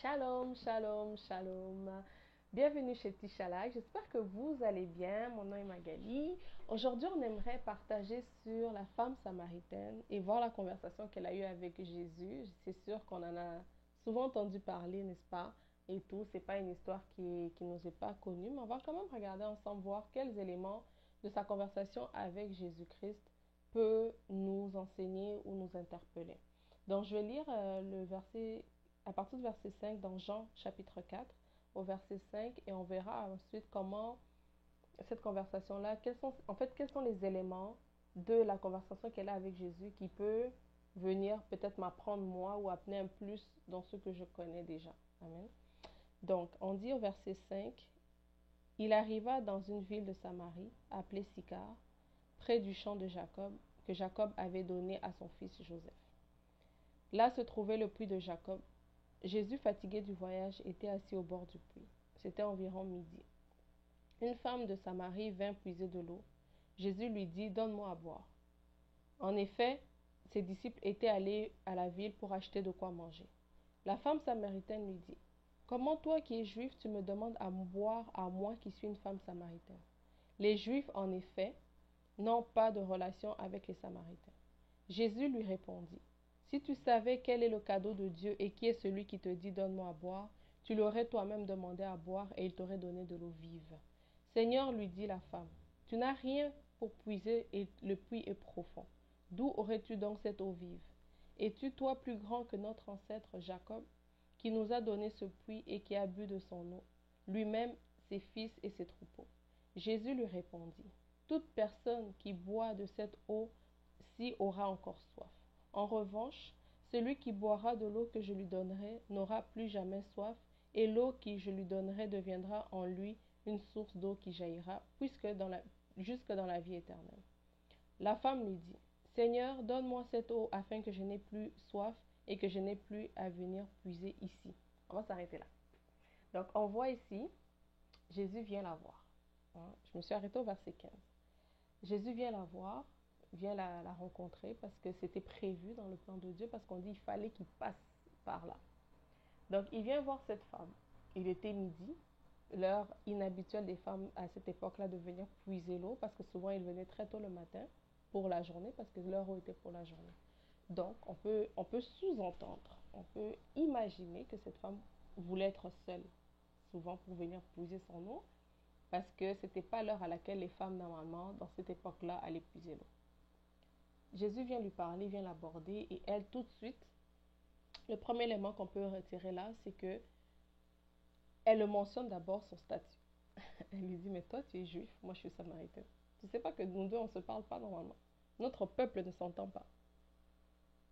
Shalom, shalom, shalom. Bienvenue chez Tishala. J'espère que vous allez bien. Mon nom est Magali. Aujourd'hui, on aimerait partager sur la femme samaritaine et voir la conversation qu'elle a eue avec Jésus. C'est sûr qu'on en a souvent entendu parler, n'est-ce pas? Et tout, c'est pas une histoire qui nous est pas connue, mais on va quand même regarder ensemble, voir quels éléments de sa conversation avec Jésus-Christ peut nous enseigner ou nous interpeller. Donc, je vais lire le verset à partir du verset 5 dans Jean chapitre 4 au verset 5 et on verra ensuite comment cette conversation-là, quels sont les éléments de la conversation qu'elle a avec Jésus qui peut venir peut-être m'apprendre moi ou amener un plus dans ce que je connais déjà. Amen. Donc, on dit au verset 5, il arriva dans une ville de Samarie appelée Sychar, près du champ de Jacob, que Jacob avait donné à son fils Joseph. Là se trouvait le puits de Jacob. Jésus, fatigué du voyage, était assis au bord du puits. C'était environ midi. Une femme de Samarie vint puiser de l'eau. Jésus lui dit, donne-moi à boire. En effet, ses disciples étaient allés à la ville pour acheter de quoi manger. La femme samaritaine lui dit, comment toi qui es juif, tu me demandes à boire à moi qui suis une femme samaritaine? Les juifs, en effet, n'ont pas de relation avec les samaritains. Jésus lui répondit, si tu savais quel est le cadeau de Dieu et qui est celui qui te dit donne-moi à boire, tu l'aurais toi-même demandé à boire et il t'aurait donné de l'eau vive. Seigneur, lui dit la femme, tu n'as rien pour puiser et le puits est profond. D'où aurais-tu donc cette eau vive? Es-tu toi plus grand que notre ancêtre Jacob, qui nous a donné ce puits et qui a bu de son eau, lui-même, ses fils et ses troupeaux? Jésus lui répondit, toute personne qui boit de cette eau-ci aura encore soif. En revanche, celui qui boira de l'eau que je lui donnerai n'aura plus jamais soif, et l'eau que je lui donnerai deviendra en lui une source d'eau qui jaillira jusque dans la vie éternelle. La femme lui dit, Seigneur, donne-moi cette eau afin que je n'ai plus soif et que je n'ai plus à venir puiser ici. On va s'arrêter là. Donc, on voit ici, Jésus vient la voir. Je me suis arrêtée au verset 15. Jésus vient la voir, vient la rencontrer parce que c'était prévu dans le plan de Dieu, parce qu'on dit qu'il fallait qu'il passe par là. Donc, il vient voir cette femme. Il était midi, l'heure inhabituelle des femmes à cette époque-là de venir puiser l'eau, parce que souvent, ils venaient très tôt le matin pour la journée, parce que leur eau était pour la journée. Donc, on peut sous-entendre, on peut imaginer que cette femme voulait être seule, souvent pour venir puiser son eau, parce que ce n'était pas l'heure à laquelle les femmes, normalement, dans cette époque-là, allaient puiser l'eau. Jésus vient lui parler, vient l'aborder, et elle, tout de suite, le premier élément qu'on peut retirer là, c'est que elle le mentionne d'abord son statut. Elle lui dit, mais toi, tu es juif, moi, je suis samaritaine. Tu ne sais pas que nous deux, on ne se parle pas normalement. Notre peuple ne s'entend pas.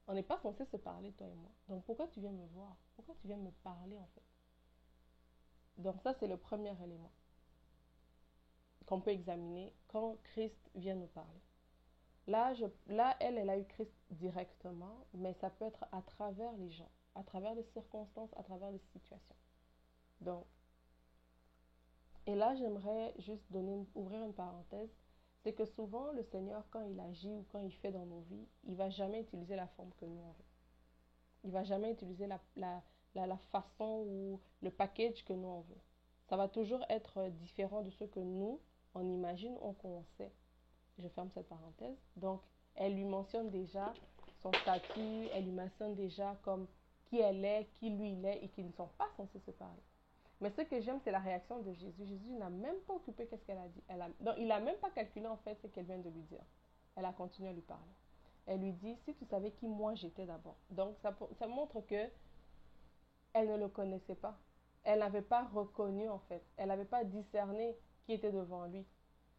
On n'est pas censé se parler, toi et moi. Donc, pourquoi tu viens me voir? Pourquoi tu viens me parler, en fait? Donc, ça, c'est le premier élément qu'on peut examiner quand Christ vient nous parler. Là, elle a eu Christ directement, mais ça peut être à travers les gens, à travers les circonstances, à travers les situations. Donc, et là, j'aimerais juste ouvrir une parenthèse. C'est que souvent, le Seigneur, quand il agit ou quand il fait dans nos vies, il ne va jamais utiliser la forme que nous on veut. Il ne va jamais utiliser la façon ou le package que nous on veut. Ça va toujours être différent de ce que nous, on imagine ou qu'on sait. Je ferme cette parenthèse. Donc, elle lui mentionne déjà son statut, elle lui mentionne déjà comme qui elle est, qui lui il est et qu'ils ne sont pas censés se parler. Mais ce que j'aime, c'est la réaction de Jésus. Jésus n'a même pas occupé qu'est-ce qu'elle a dit. Donc, il n'a même pas calculé en fait ce qu'elle vient de lui dire. Elle a continué à lui parler. Elle lui dit, si tu savais qui moi j'étais d'abord. Donc, ça montre que elle ne le connaissait pas. Elle n'avait pas reconnu en fait. Elle n'avait pas discerné qui était devant lui.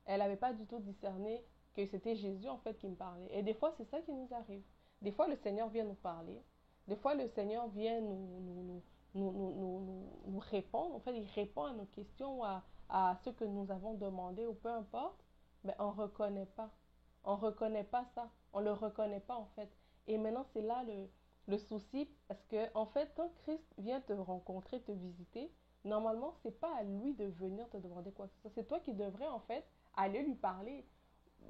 Elle n'avait pas du tout discerné que c'était Jésus en fait qui me parlait. Et des fois, c'est ça qui nous arrive. Des fois, le Seigneur vient nous parler. Des fois, le Seigneur vient nous répondre. En fait, il répond à nos questions ou à ce que nous avons demandé ou peu importe. Mais on ne reconnaît pas. On ne reconnaît pas ça. On ne le reconnaît pas en fait. Et maintenant, c'est là le souci. Parce que en fait, quand Christ vient te rencontrer, te visiter, normalement, ce n'est pas à lui de venir te demander quoi que ce soit. C'est toi qui devrais en fait aller lui parler.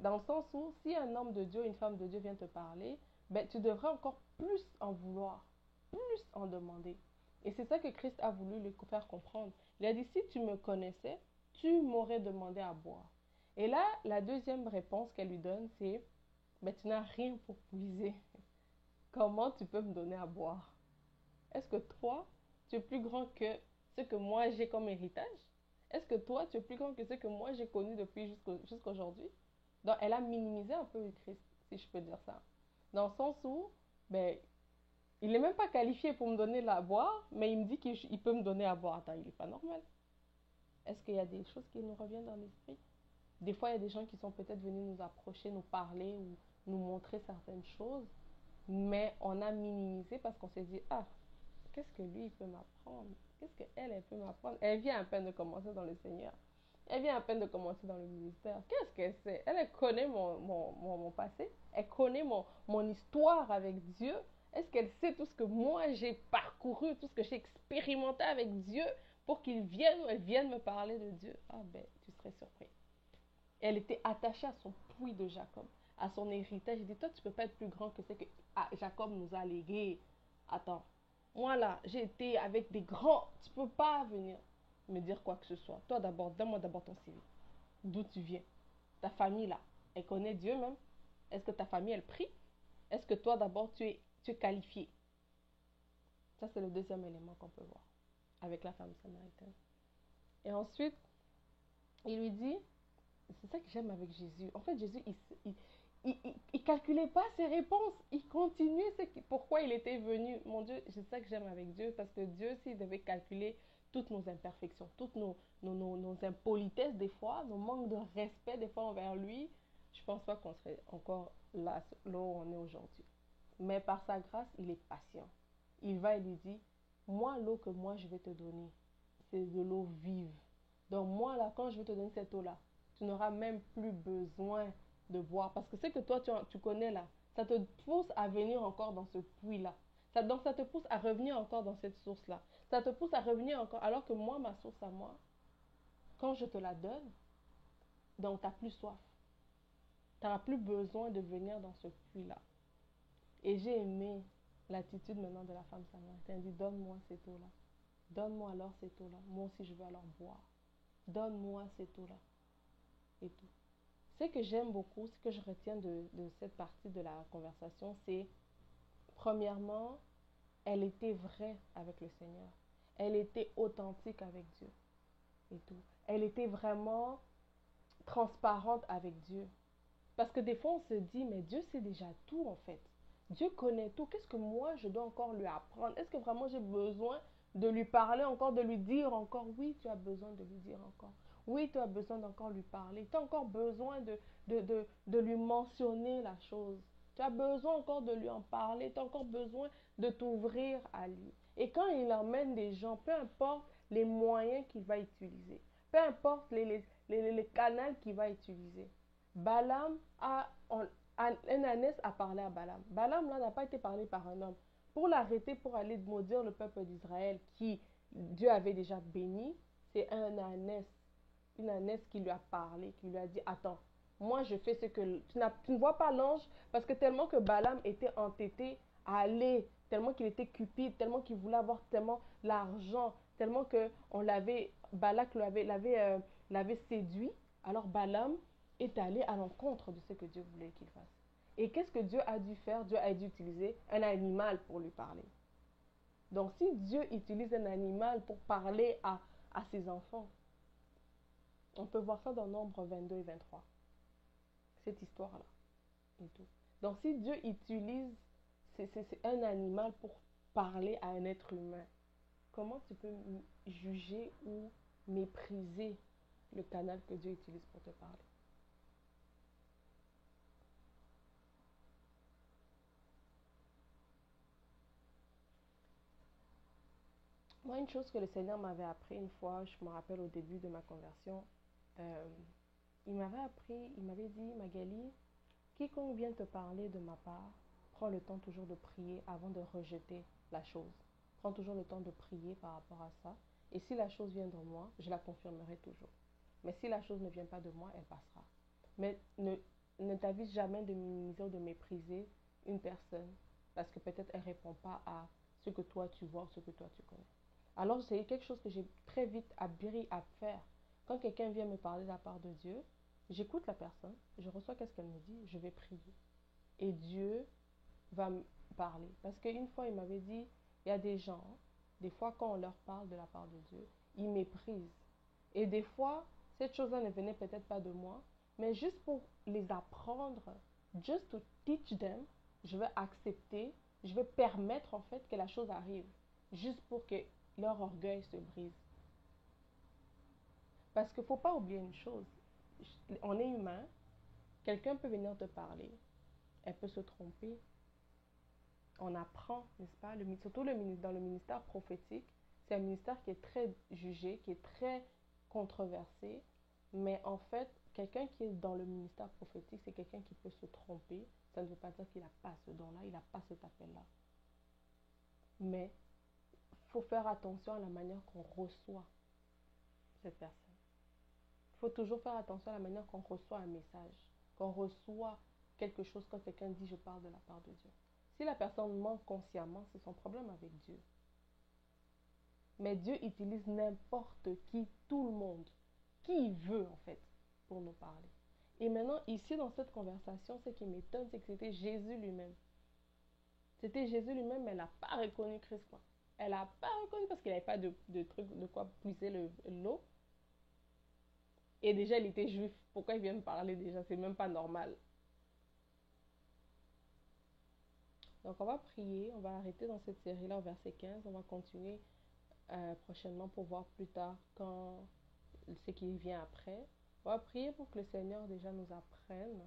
Dans le sens où, si un homme de Dieu, une femme de Dieu vient te parler, ben, tu devrais encore plus en vouloir, plus en demander. Et c'est ça que Christ a voulu lui faire comprendre. Il a dit, si tu me connaissais, tu m'aurais demandé à boire. Et là, la deuxième réponse qu'elle lui donne, c'est, mais tu n'as rien pour puiser. Comment tu peux me donner à boire? Est-ce que toi, tu es plus grand que ce que moi j'ai comme héritage? Est-ce que toi, tu es plus grand que ce que moi j'ai connu depuis jusqu'à aujourd'hui? Donc, elle a minimisé un peu le Christ, si je peux dire ça. Dans le sens où, ben, il n'est même pas qualifié pour me donner à boire, mais il me dit qu'il peut me donner à boire. Attends, il n'est pas normal. Est-ce qu'il y a des choses qui nous reviennent dans l'esprit? Des fois, il y a des gens qui sont peut-être venus nous approcher, nous parler ou nous montrer certaines choses, mais on a minimisé parce qu'on s'est dit, ah, qu'est-ce que lui, il peut m'apprendre? Qu'est-ce qu'elle, elle peut m'apprendre? Elle vient à peine de commencer dans le Seigneur. Elle vient à peine de commencer dans le ministère. Qu'est-ce qu'elle sait? Elle connaît mon passé. Elle connaît mon histoire avec Dieu. Est-ce qu'elle sait tout ce que moi j'ai parcouru, tout ce que j'ai expérimenté avec Dieu pour qu'il vienne ou elle vienne me parler de Dieu? Ah ben, tu serais surpris. Elle était attachée à son puits de Jacob, à son héritage. Il dit, toi, tu ne peux pas être plus grand que ce que Jacob nous a légué. Attends, moi là, j'ai été avec des grands. Tu ne peux pas venir me dire quoi que ce soit. Toi d'abord, donne-moi d'abord ton CV. D'où tu viens? Ta famille là, elle connaît Dieu même? Est-ce que ta famille, elle prie? Est-ce que toi d'abord, tu es qualifié? Ça, c'est le deuxième élément qu'on peut voir avec la femme samaritaine. Et ensuite, il lui dit, c'est ça que j'aime avec Jésus. En fait, Jésus, il calculait pas ses réponses. Il continuait pourquoi il était venu. Mon Dieu, c'est ça que j'aime avec Dieu. Parce que Dieu, s'il devait calculer toutes nos imperfections, toutes nos impolitesses des fois, nos manques de respect des fois envers lui, je pense pas qu'on serait encore là où on est aujourd'hui. Mais par sa grâce, il est patient. Il va et lui dit, moi, l'eau que moi je vais te donner, c'est de l'eau vive. Donc moi, là, quand je vais te donner cette eau-là, tu n'auras même plus besoin de boire. Parce que ce que toi, tu connais là, ça te pousse à venir encore dans ce puits-là. Donc ça te pousse à revenir encore dans cette source-là. Ça te pousse à revenir encore. Alors que moi, ma source à moi, quand je te la donne, donc tu n'as plus soif. Tu n'auras plus besoin de venir dans ce puits-là. Et j'ai aimé l'attitude maintenant de la femme samaritaine. Elle dit, donne-moi cette eau-là. Donne-moi alors cette eau-là. Moi aussi, je veux alors boire. Donne-moi cette eau-là. Et tout. Ce que j'aime beaucoup, ce que je retiens de cette partie de la conversation, c'est, premièrement, elle était vraie avec le Seigneur. Elle était authentique avec Dieu. Et tout. Elle était vraiment transparente avec Dieu. Parce que des fois, on se dit, mais Dieu sait déjà tout en fait. Dieu connaît tout. Qu'est-ce que moi, je dois encore lui apprendre? Est-ce que vraiment j'ai besoin de lui parler encore, de lui dire encore? Oui, tu as besoin de lui dire encore. Oui, tu as besoin d'encore lui parler. Tu as encore besoin de lui mentionner la chose. Tu as besoin encore de lui en parler. Tu as encore besoin de t'ouvrir à lui. Et quand il emmène des gens, peu importe les moyens qu'il va utiliser, peu importe les canaux qu'il va utiliser, Balaam Ananès a parlé à Balaam. Balaam là n'a pas été parlé par un homme. Pour l'arrêter, pour aller maudire le peuple d'Israël qui Dieu avait déjà béni, c'est une ânesse qui lui a parlé, qui lui a dit, attends, moi je fais ce que... Tu ne vois pas l'ange parce que tellement que Balaam était entêté à aller, tellement qu'il était cupide, tellement qu'il voulait avoir tellement l'argent, tellement que Balak l'avait séduit. Alors Balaam est allé à l'encontre de ce que Dieu voulait qu'il fasse. Et qu'est-ce que Dieu a dû faire? Dieu a dû utiliser un animal pour lui parler. Donc si Dieu utilise un animal pour parler à ses enfants, on peut voir ça dans Nombre 22 et 23. Cette histoire-là. Et tout. Donc si Dieu utilise c'est un animal pour parler à un être humain, comment tu peux juger ou mépriser le canal que Dieu utilise pour te parler? Moi, une chose que le Seigneur m'avait appris une fois, je me rappelle au début de ma conversion, euh, il m'avait appris, il m'avait dit, Magali, quiconque vient te parler de ma part, prends le temps toujours de prier avant de rejeter la chose. Prends toujours le temps de prier par rapport à ça. Et si la chose vient de moi, je la confirmerai toujours. Mais si la chose ne vient pas de moi, elle passera. Mais ne t'avise jamais de minimiser ou de mépriser une personne parce que peut-être elle ne répond pas à ce que toi tu vois, ce que toi tu connais. Alors, c'est quelque chose que j'ai très vite appris à faire. Quand quelqu'un vient me parler de la part de Dieu, j'écoute la personne, je reçois qu'est-ce qu'elle me dit, je vais prier. Et Dieu va me parler. Parce qu'une fois, il m'avait dit, il y a des gens, des fois, quand on leur parle de la part de Dieu, ils méprisent. Et des fois, cette chose-là ne venait peut-être pas de moi, mais juste pour les apprendre, just to teach them, je vais accepter, je vais permettre en fait que la chose arrive, juste pour que leur orgueil se brise. Parce qu'il ne faut pas oublier une chose, on est humain, quelqu'un peut venir te parler, elle peut se tromper, on apprend, n'est-ce pas, surtout dans le ministère prophétique, c'est un ministère qui est très jugé, qui est très controversé, mais en fait, quelqu'un qui est dans le ministère prophétique, c'est quelqu'un qui peut se tromper, ça ne veut pas dire qu'il n'a pas ce don-là, il n'a pas cet appel-là. Mais il faut faire attention à la manière qu'on reçoit cette personne. Il faut toujours faire attention à la manière qu'on reçoit un message, qu'on reçoit quelque chose quand quelqu'un dit je parle de la part de Dieu. Si la personne ment consciemment, c'est son problème avec Dieu. Mais Dieu utilise n'importe qui, tout le monde, qui il veut en fait, pour nous parler. Et maintenant, ici dans cette conversation, ce qui m'étonne, c'est que c'était Jésus lui-même. C'était Jésus lui-même, mais elle n'a pas reconnu Christ, quoi. Elle n'a pas reconnu parce qu'il n'avait pas de truc de quoi puiser l'eau. Et déjà, il était juif. Pourquoi il vient me parler déjà? C'est même pas normal. Donc, on va prier. On va arrêter dans cette série-là au verset 15. On va continuer prochainement pour voir plus tard quand ce qui vient après. On va prier pour que le Seigneur déjà nous apprenne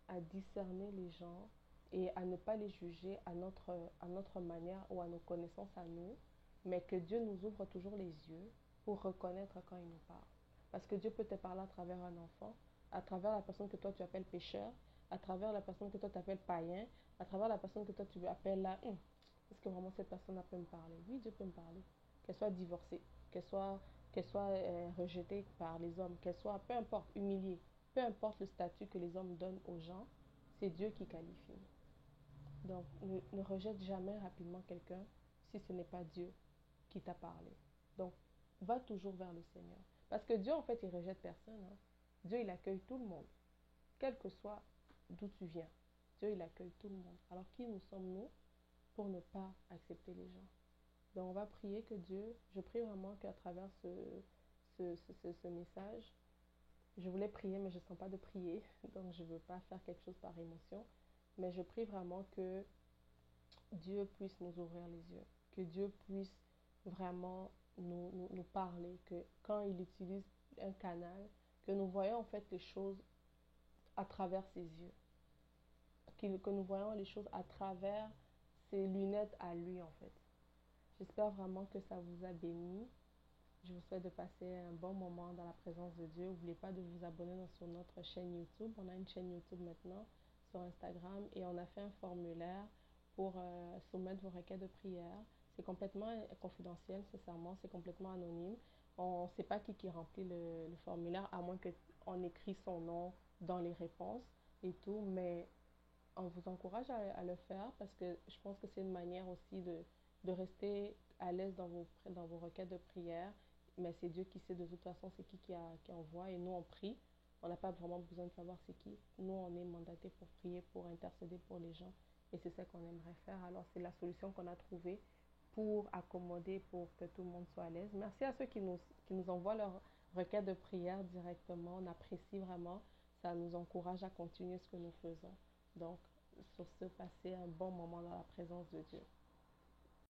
à discerner les gens et à ne pas les juger à notre manière ou à nos connaissances à nous, mais que Dieu nous ouvre toujours les yeux pour reconnaître quand il nous parle. Parce que Dieu peut te parler à travers un enfant, à travers la personne que toi tu appelles pécheur, à travers la personne que toi tu appelles païen, à travers la personne que toi tu appelles là. Est-ce que vraiment cette personne peut me parler? Oui, Dieu peut me parler. Qu'elle soit divorcée, qu'elle soit rejetée par les hommes, qu'elle soit, peu importe, humiliée, peu importe le statut que les hommes donnent aux gens, c'est Dieu qui qualifie. Donc, ne rejette jamais rapidement quelqu'un si ce n'est pas Dieu qui t'a parlé. Donc, va toujours vers le Seigneur. Parce que Dieu, en fait, il ne rejette personne. Hein. Dieu, il accueille tout le monde, quel que soit d'où tu viens. Dieu, il accueille tout le monde. Alors, qui nous sommes-nous pour ne pas accepter les gens? Donc, on va prier que Dieu, je prie vraiment qu'à travers ce message, je voulais prier, mais je ne sens pas de prier, donc je ne veux pas faire quelque chose par émotion, mais je prie vraiment que Dieu puisse nous ouvrir les yeux, que Dieu puisse vraiment nous parler, que quand il utilise un canal, que nous voyons en fait les choses à travers ses yeux, que nous voyons les choses à travers ses lunettes à lui en fait. J'espère vraiment que ça vous a béni. Je vous souhaite de passer un bon moment dans la présence de Dieu. N'oubliez pas de vous abonner sur notre chaîne YouTube. On a une chaîne YouTube maintenant sur Instagram et on a fait un formulaire pour soumettre vos requêtes de prière. C'est complètement confidentiel, sincèrement, c'est complètement anonyme. On ne sait pas qui remplit le formulaire, à moins qu'on écrit son nom dans les réponses et tout, mais on vous encourage à le faire parce que je pense que c'est une manière aussi de rester à l'aise dans vos requêtes de prière. Mais c'est Dieu qui sait de toute façon c'est qui envoie et nous on prie. On n'a pas vraiment besoin de savoir c'est qui. Nous on est mandaté pour prier, pour intercéder pour les gens et c'est ça qu'on aimerait faire. Alors c'est la solution qu'on a trouvée pour accommoder, pour que tout le monde soit à l'aise. Merci à ceux qui nous envoient leurs requêtes de prière directement. On apprécie vraiment. Ça nous encourage à continuer ce que nous faisons. Donc, sur ce, passez un bon moment dans la présence de Dieu.